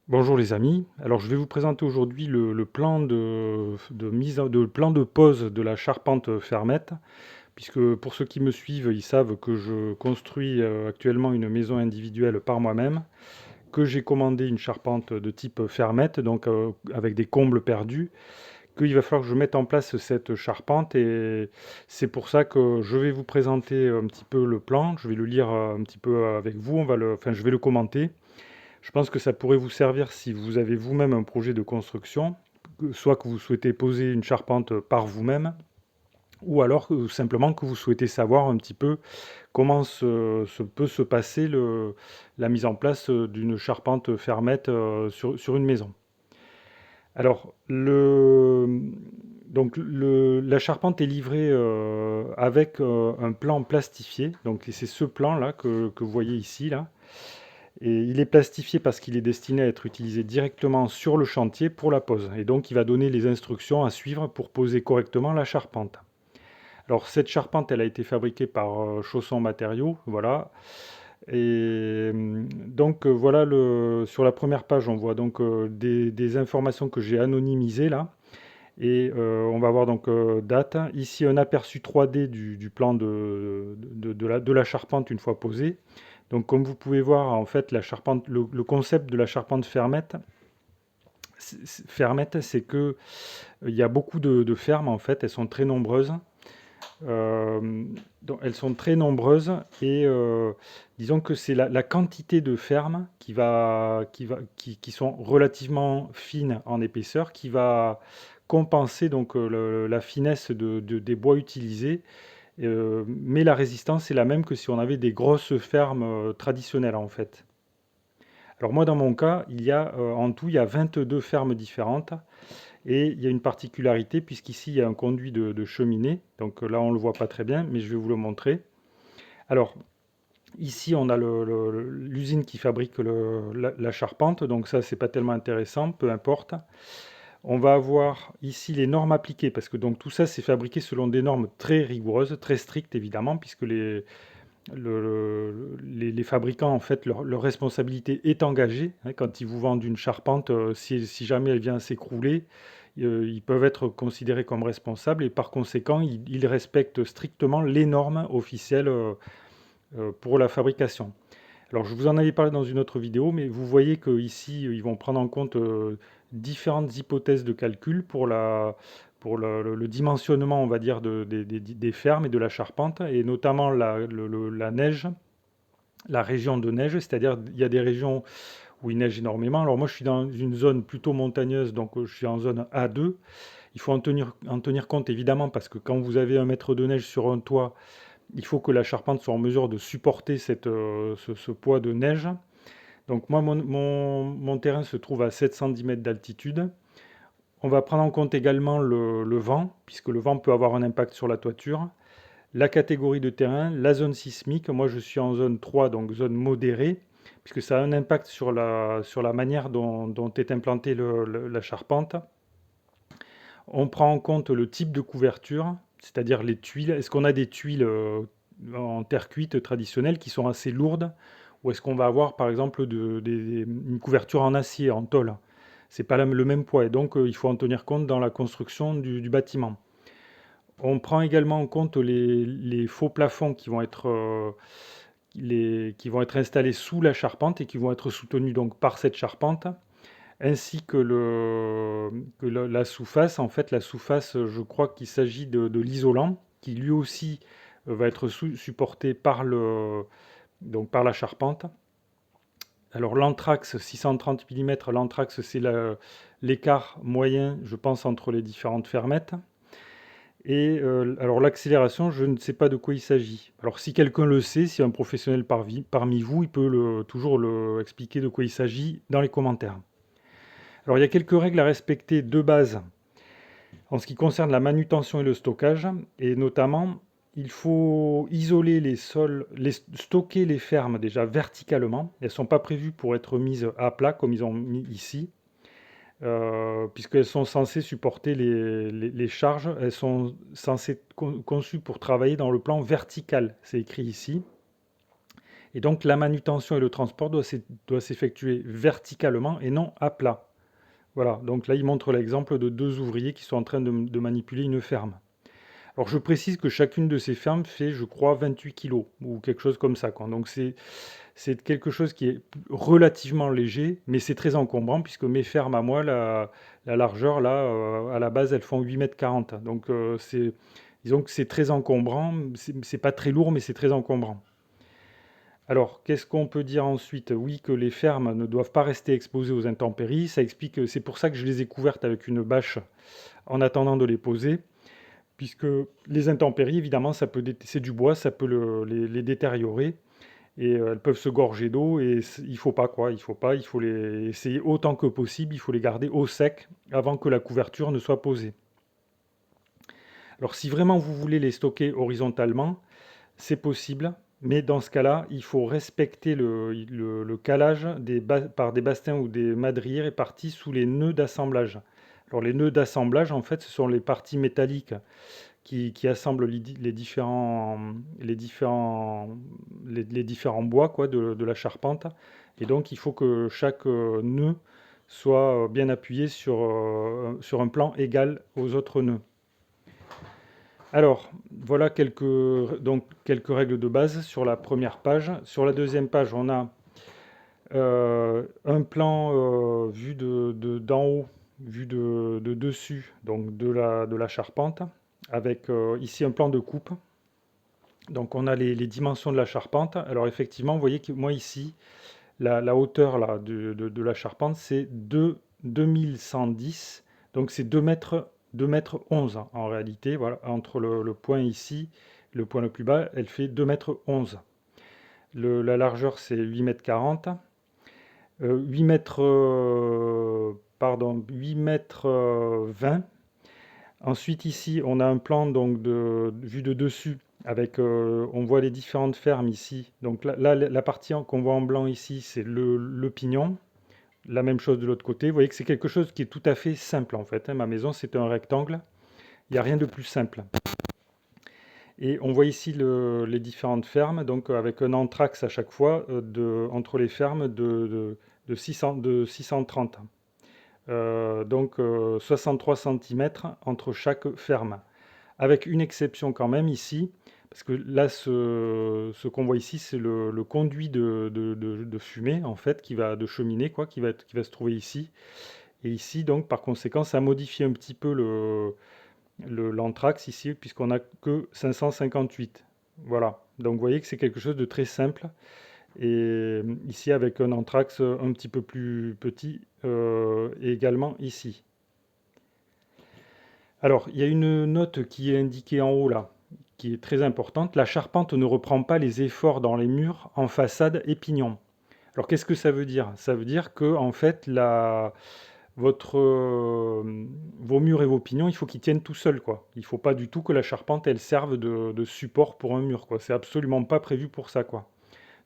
Bonjour les amis, alors je vais vous présenter aujourd'hui le plan de plan de pose de la charpente fermette, puisque pour ceux qui me suivent, ils savent que je construis actuellement une maison individuelle par moi-même, que j'ai commandé une charpente de type fermette, donc avec des combles perdus, qu'il va falloir que je mette en place cette charpente et c'est pour ça que je vais vous présenter un petit peu le plan, je vais le lire un petit peu avec vous, enfin je vais le commenter. Je pense que ça pourrait vous servir si vous avez vous-même un projet de construction, soit que vous souhaitez poser une charpente par vous-même, ou alors simplement que vous souhaitez savoir un petit peu comment peut se passer la mise en place d'une charpente fermette sur une maison. Alors, la charpente est livrée avec un plan plastifié. Donc, c'est ce plan-là que vous voyez ici, là. Et il est plastifié parce qu'il est destiné à être utilisé directement sur le chantier pour la pose. Et donc, il va donner les instructions à suivre pour poser correctement la charpente. Alors, cette charpente, elle a été fabriquée par Chausson Matériaux, voilà. Voilà, sur la première page, on voit donc des informations que j'ai anonymisées là. Et on va voir donc date. Ici, un aperçu 3D du plan de la charpente une fois posée. Donc, comme vous pouvez voir, en fait, le concept de la charpente fermette, c'est que il y a beaucoup de fermes, en fait, elles sont très nombreuses. Donc, elles sont très nombreuses et disons que c'est la quantité de fermes qui sont relativement fines en épaisseur qui va compenser donc la finesse des bois utilisés. Mais la résistance est la même que si on avait des grosses fermes traditionnelles en fait. Alors moi dans mon cas, en tout, il y a 22 fermes différentes et il y a une particularité puisqu'ici il y a un conduit de cheminée. Donc là on ne le voit pas très bien, mais je vais vous le montrer. Alors ici on a l'usine qui fabrique la charpente, donc ça c'est pas tellement intéressant, peu importe. On va avoir ici les normes appliquées, parce que donc tout ça c'est fabriqué selon des normes très rigoureuses, très strictes évidemment, puisque les fabricants, en fait, leur responsabilité est engagée. Hein, quand ils vous vendent une charpente, si jamais elle vient s'écrouler, ils peuvent être considérés comme responsables et par conséquent, ils respectent strictement les normes officielles pour la fabrication. Alors, je vous en avais parlé dans une autre vidéo, mais vous voyez qu'ici, ils vont prendre en compte différentes hypothèses de calcul pour le dimensionnement, on va dire, des fermes et de la charpente, et notamment la neige, la région de neige, c'est-à-dire il y a des régions où il neige énormément. Alors moi, je suis dans une zone plutôt montagneuse, donc je suis en zone A2. Il faut en tenir compte, évidemment, parce que quand vous avez un mètre de neige sur un toit, il faut que la charpente soit en mesure de supporter ce poids de neige. Donc moi, mon terrain se trouve à 710 mètres d'altitude. On va prendre en compte également le vent, puisque le vent peut avoir un impact sur la toiture. La catégorie de terrain, la zone sismique. Moi, je suis en zone 3, donc zone modérée, puisque ça a un impact sur la manière dont est implantée la charpente. On prend en compte le type de couverture, c'est-à-dire les tuiles. Est-ce qu'on a des tuiles en terre cuite traditionnelles qui sont assez lourdes, ou est-ce qu'on va avoir par exemple une couverture en acier, en tôle? C'est pas le même poids, et donc il faut en tenir compte dans la construction du bâtiment. On prend également en compte les faux plafonds qui vont être installés sous la charpente et qui vont être soutenus donc par cette charpente, ainsi que la sous-face. En fait, la sous-face, je crois qu'il s'agit de l'isolant, qui lui aussi va être supporté donc par la charpente. Alors l'anthrax, 630 mm, l'anthrax c'est l'écart moyen, je pense, entre les différentes fermettes. Et alors l'accélération, je ne sais pas de quoi il s'agit. Alors si quelqu'un le sait, si un professionnel parmi vous, il peut toujours expliquer de quoi il s'agit dans les commentaires. Alors il y a quelques règles à respecter de base en ce qui concerne la manutention et le stockage, et notamment il faut isoler les sols, stocker les fermes déjà verticalement. Elles ne sont pas prévues pour être mises à plat comme ils ont mis ici, puisqu'elles sont censées supporter les charges. Elles sont censées conçues pour travailler dans le plan vertical, c'est écrit ici. Et donc la manutention et le transport doit s'effectuer verticalement et non à plat. Voilà, donc là il montre l'exemple de deux ouvriers qui sont en train de manipuler une ferme. Alors je précise que chacune de ces fermes fait, je crois, 28 kilos ou quelque chose comme ça, quoi. Donc c'est quelque chose qui est relativement léger, mais c'est très encombrant puisque mes fermes à moi, la largeur, là, à la base, elles font 8,40 m. Donc disons que c'est très encombrant. C'est pas très lourd, mais c'est très encombrant. Alors, qu'est-ce qu'on peut dire ensuite? Oui, que les fermes ne doivent pas rester exposées aux intempéries. Ça explique, c'est pour ça que je les ai couvertes avec une bâche en attendant de les poser, puisque les intempéries, évidemment, c'est du bois, ça peut les détériorer et elles peuvent se gorger d'eau et il faut pas quoi, il faut les essayer autant que possible, il faut les garder au sec avant que la couverture ne soit posée. Alors si vraiment vous voulez les stocker horizontalement, c'est possible, mais dans ce cas-là, il faut respecter le calage par des bastins ou des madriers répartis sous les nœuds d'assemblage. Alors les nœuds d'assemblage, en fait, ce sont les parties métalliques qui assemblent les différents bois quoi, de la charpente. Et donc, il faut que chaque nœud soit bien appuyé sur un plan égal aux autres nœuds. Alors, voilà quelques règles de base sur la première page. Sur la deuxième page, on a un plan vu d'en haut, vu de dessus, donc de la charpente, avec ici un plan de coupe. Donc on a les dimensions de la charpente. Alors effectivement, vous voyez que moi ici, la hauteur là, de la charpente, c'est 2110. Donc c'est 2 mètres 11 en réalité. Voilà, entre le point ici, le point le plus bas, elle fait 2 mètres 11. La largeur, c'est 8 mètres 40. 8 mètres, 8 mètres 20. Ensuite, ici, on a un plan donc vue de dessus avec, on voit les différentes fermes ici. Donc là, la partie qu'on voit en blanc ici, c'est le pignon. La même chose de l'autre côté. Vous voyez que c'est quelque chose qui est tout à fait simple en fait, hein. Ma maison, c'est un rectangle. Il n'y a rien de plus simple. Et on voit ici les différentes fermes, donc avec un entraxe à chaque fois entre les fermes de 630. Donc 63 cm entre chaque ferme. Avec une exception quand même ici, parce que là, ce qu'on voit ici, c'est le conduit de fumée, en fait, de cheminée, quoi, qui va se trouver ici. Et ici, donc, par conséquent, ça modifie un petit peu l'anthrax ici, puisqu'on n'a que 558. Voilà. Donc, vous voyez que c'est quelque chose de très simple. Et ici, avec un anthrax un petit peu plus petit, et également ici. Alors, il y a une note qui est indiquée en haut là, qui est très importante. La charpente ne reprend pas les efforts dans les murs, en façade et pignon. Alors, qu'est-ce que ça veut dire? Ça veut dire que, en fait, vos murs et vos pignons, il faut qu'ils tiennent tout seuls, quoi. Il ne faut pas du tout que la charpente, elle serve de support pour un mur, quoi. C'est absolument pas prévu pour ça, quoi.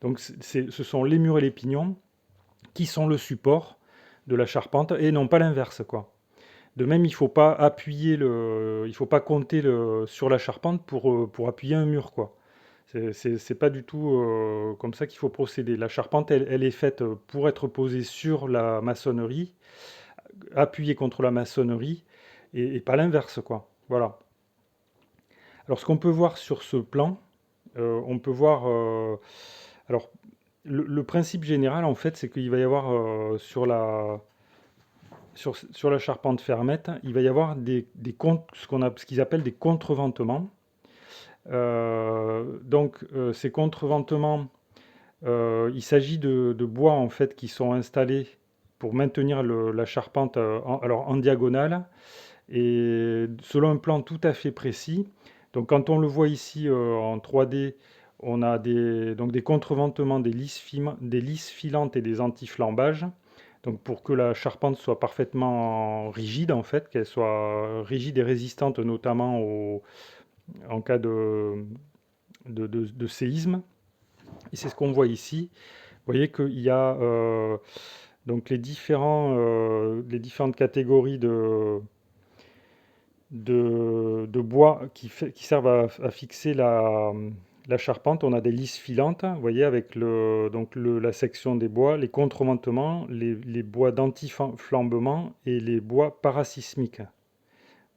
Donc, ce sont les murs et les pignons qui sont le support de la charpente et non pas l'inverse, quoi. De même, il faut pas il faut pas compter sur la charpente pour appuyer un mur, quoi. C'est pas du tout comme ça qu'il faut procéder. La charpente, elle est faite pour être posée sur la maçonnerie, appuyée contre la maçonnerie, et pas l'inverse, quoi. Voilà. Alors, ce qu'on peut voir sur ce plan, on peut voir... alors, le principe général, en fait, c'est qu'il va y avoir sur la charpente fermette, il va y avoir ce qu'ils appellent des contreventements. Ces contreventements, il s'agit de bois en fait qui sont installés pour maintenir la charpente en diagonale et selon un plan tout à fait précis. Donc quand on le voit ici en 3D, on a des contreventements, des lisses filantes et des antiflambages. Donc pour que la charpente soit parfaitement rigide en fait, qu'elle soit rigide et résistante notamment en cas de séisme. Et c'est ce qu'on voit ici. Vous voyez qu'il y a donc les différentes catégories de bois qui servent à fixer la charpente, on a des lisses filantes, vous voyez, avec la section des bois, les contreventements, les bois d'anti-flambement et les bois parasismiques.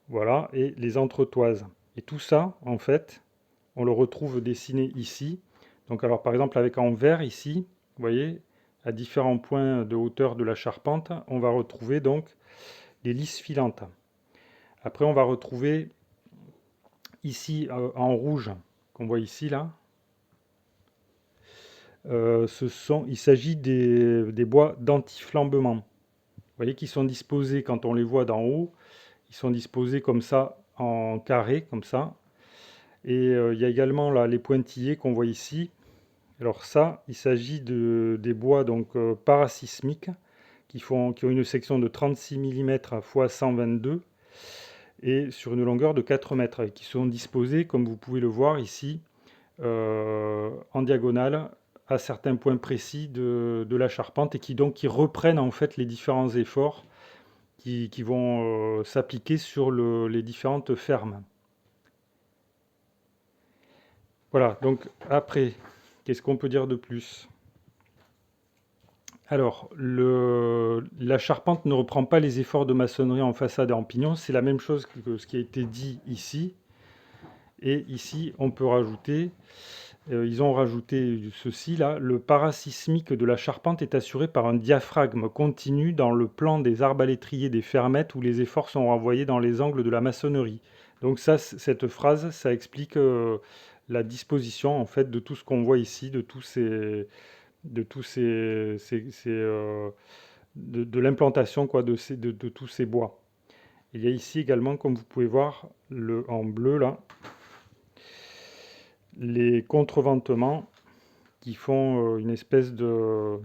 Voilà, et les entretoises. Et tout ça, en fait, on le retrouve dessiné ici. Donc, alors, par exemple, avec en vert ici, vous voyez, à différents points de hauteur de la charpente, on va retrouver donc les lisses filantes. Après, on va retrouver ici en rouge, qu'on voit ici, là, il s'agit des bois d'anti-flambement. Vous voyez qu'ils sont disposés, quand on les voit d'en haut, ils sont disposés comme ça, en carré, comme ça. Et il y a également là, les pointillés qu'on voit ici. Alors ça, il s'agit des bois donc, parasismiques qui ont une section de 36 mm x 122 et sur une longueur de 4 mètres et qui sont disposés, comme vous pouvez le voir ici, en diagonale à certains points précis de la charpente et qui reprennent en fait les différents efforts qui vont s'appliquer sur les différentes fermes. Voilà, donc après, qu'est-ce qu'on peut dire de plus? Alors, la charpente ne reprend pas les efforts de maçonnerie en façade et en pignon, c'est la même chose que ce qui a été dit ici. Et ici, on peut rajouter, ils ont rajouté ceci là, le parasismique de la charpente est assuré par un diaphragme continu dans le plan des arbalétriers des fermettes où les efforts sont renvoyés dans les angles de la maçonnerie. Donc ça, cette phrase, ça explique la disposition en fait de tout ce qu'on voit ici, de l'implantation quoi, de tous ces bois. Il y a ici également, comme vous pouvez voir, en bleu là, les contreventements qui font une espèce de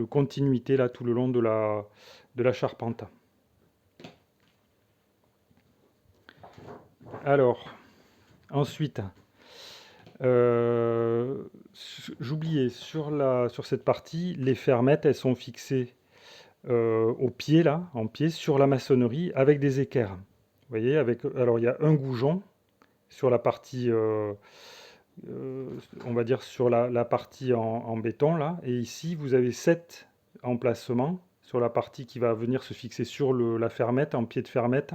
continuité là tout le long de la charpente. Alors, ensuite, j'oubliais, sur cette partie, les fermettes, elles sont fixées au pied, là, en pied, sur la maçonnerie, avec des équerres. Vous voyez, alors il y a un goujon sur la partie, on va dire sur la partie en béton, là, et ici, vous avez 7 emplacements sur la partie qui va venir se fixer sur la fermette, en pied de fermette,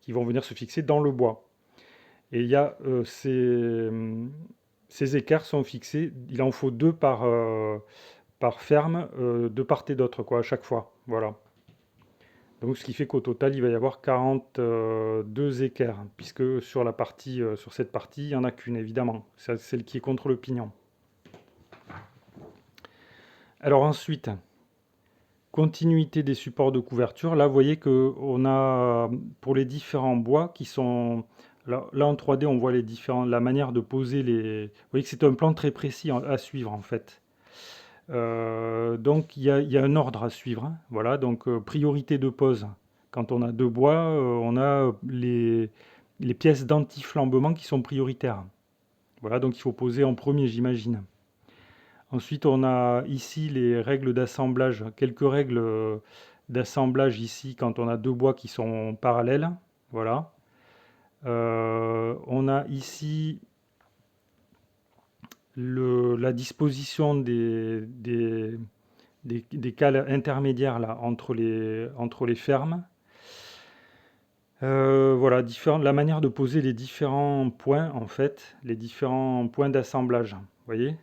qui vont venir se fixer dans le bois. Et il y a ces équerres sont fixés, il en faut 2 par ferme, de part et d'autre, quoi, à chaque fois. Voilà. Donc ce qui fait qu'au total, il va y avoir 42 équerres, puisque sur cette partie, il n'y en a qu'une, évidemment. C'est celle qui est contre le pignon. Alors ensuite, continuité des supports de couverture. Là, vous voyez qu'on a, pour les différents bois qui sont... Là, en 3D, on voit la manière de poser les... Vous voyez que c'est un plan très précis à suivre, en fait. Donc, il y a un ordre à suivre. Hein. Voilà, donc priorité de pose. Quand on a 2 bois, on a les pièces d'anti-flambement qui sont prioritaires. Voilà, donc il faut poser en premier, j'imagine. Ensuite, on a ici les règles d'assemblage, quelques règles d'assemblage ici quand on a 2 bois qui sont parallèles. Voilà. On a ici la disposition des cales intermédiaires là, entre les fermes. Voilà, la manière de poser les différents points, en fait, les différents points d'assemblage. Vous voyez?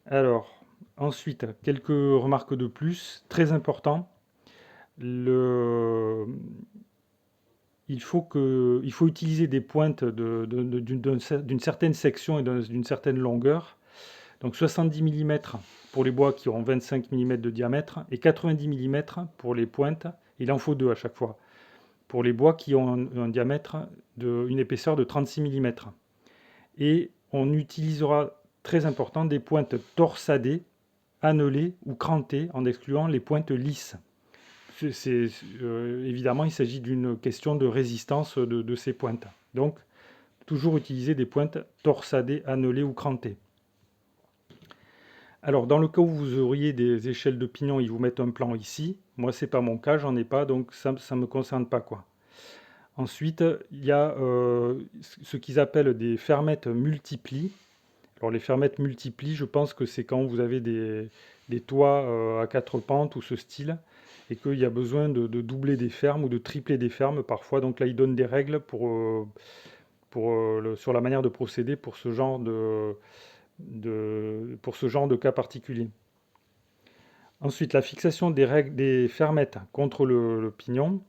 Alors, ensuite, quelques remarques de plus, très important. Il faut utiliser des pointes d'une certaine section et d'une certaine longueur. Donc 70 mm pour les bois qui auront 25 mm de diamètre et 90 mm pour les pointes. Il en faut 2 à chaque fois. Pour les bois qui ont un diamètre une épaisseur de 36 mm. Et on utilisera, très important, des pointes torsadées, annelées ou crantées en excluant les pointes lisses. Évidemment, il s'agit d'une question de résistance de ces pointes. Donc, toujours utiliser des pointes torsadées, annelées ou crantées. Alors, dans le cas où vous auriez des échelles de pignon, ils vous mettent un plan ici. Moi, c'est pas mon cas, j'en ai pas, donc ça ne me concerne pas, quoi. Ensuite, il y a ce qu'ils appellent des fermettes multiplis. Alors les fermettes multiplis, je pense que c'est quand vous avez des toits à quatre pentes ou ce style, et qu'il y a besoin de doubler des fermes ou de tripler des fermes parfois. Donc là, ils donnent des règles sur la manière de procéder pour ce genre pour ce genre de cas particulier. Ensuite, la fixation des règles des fermettes contre le pignon.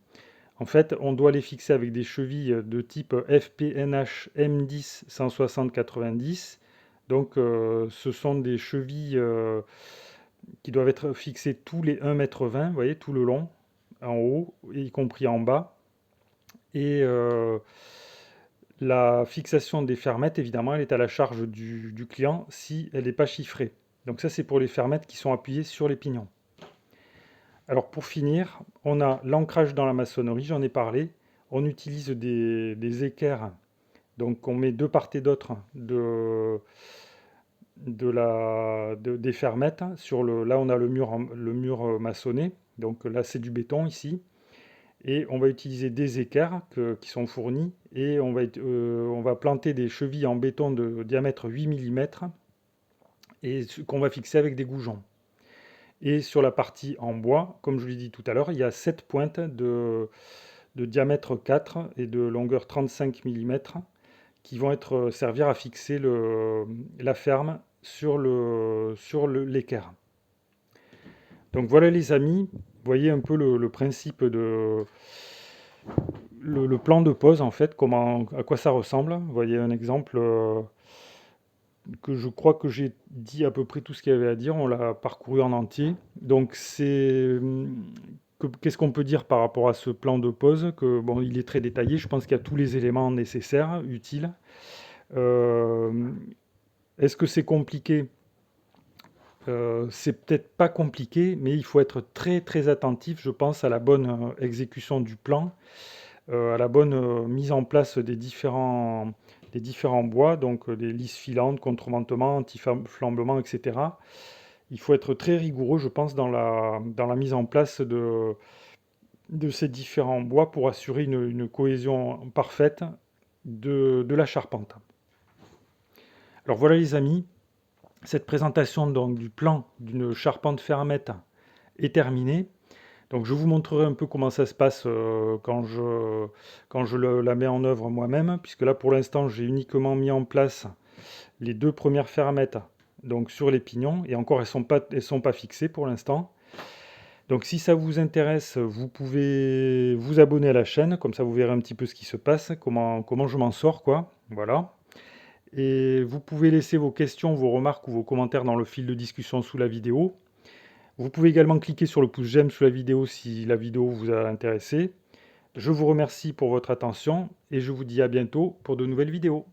En fait, on doit les fixer avec des chevilles de type FPNH M10 160-90. Donc, ce sont des chevilles qui doivent être fixées tous les 1,20 m, vous voyez, tout le long, en haut, y compris en bas. Et la fixation des fermettes, évidemment, elle est à la charge du client si elle n'est pas chiffrée. Donc ça, c'est pour les fermettes qui sont appuyées sur les pignons. Alors pour finir, on a l'ancrage dans la maçonnerie, j'en ai parlé. On utilise des équerres, donc on met de part et d'autre des fermettes. Là, on a le mur maçonné, donc là, c'est du béton ici. Et on va utiliser des équerres qui sont fournis et on va planter des chevilles en béton de diamètre 8 mm et qu'on va fixer avec des goujons. Et sur la partie en bois, comme je l'ai dit tout à l'heure, il y a 7 pointes de diamètre 4 et de longueur 35 mm qui vont servir à fixer la ferme sur l'équerre. Donc voilà les amis, vous voyez un peu le principe le plan de pose en fait, à quoi ça ressemble. Vous voyez un exemple que je crois que j'ai dit à peu près tout ce qu'il y avait à dire, on l'a parcouru en entier. Donc qu'est-ce qu'on peut dire par rapport à ce plan de pose? Bon, il est très détaillé, je pense qu'il y a tous les éléments nécessaires, utiles. Est-ce que c'est compliqué? C'est peut-être pas compliqué, mais il faut être très très attentif, je pense, à la bonne exécution du plan, à la bonne mise en place des différents bois, donc des lisses filantes, contreventement, anti-flambement, etc. Il faut être très rigoureux, je pense, dans la mise en place de ces différents bois pour assurer une cohésion parfaite de la charpente. Alors voilà les amis, cette présentation donc, du plan d'une charpente fermette est terminée. Donc je vous montrerai un peu comment ça se passe quand je la mets en œuvre moi-même, puisque là pour l'instant j'ai uniquement mis en place les 2 premières fermettes donc, sur les pignons, et encore elles sont pas fixées pour l'instant. Donc si ça vous intéresse, vous pouvez vous abonner à la chaîne, comme ça vous verrez un petit peu ce qui se passe, comment je m'en sors, quoi. Voilà. Et vous pouvez laisser vos questions, vos remarques ou vos commentaires dans le fil de discussion sous la vidéo. Vous pouvez également cliquer sur le pouce j'aime sous la vidéo si la vidéo vous a intéressé. Je vous remercie pour votre attention et je vous dis à bientôt pour de nouvelles vidéos.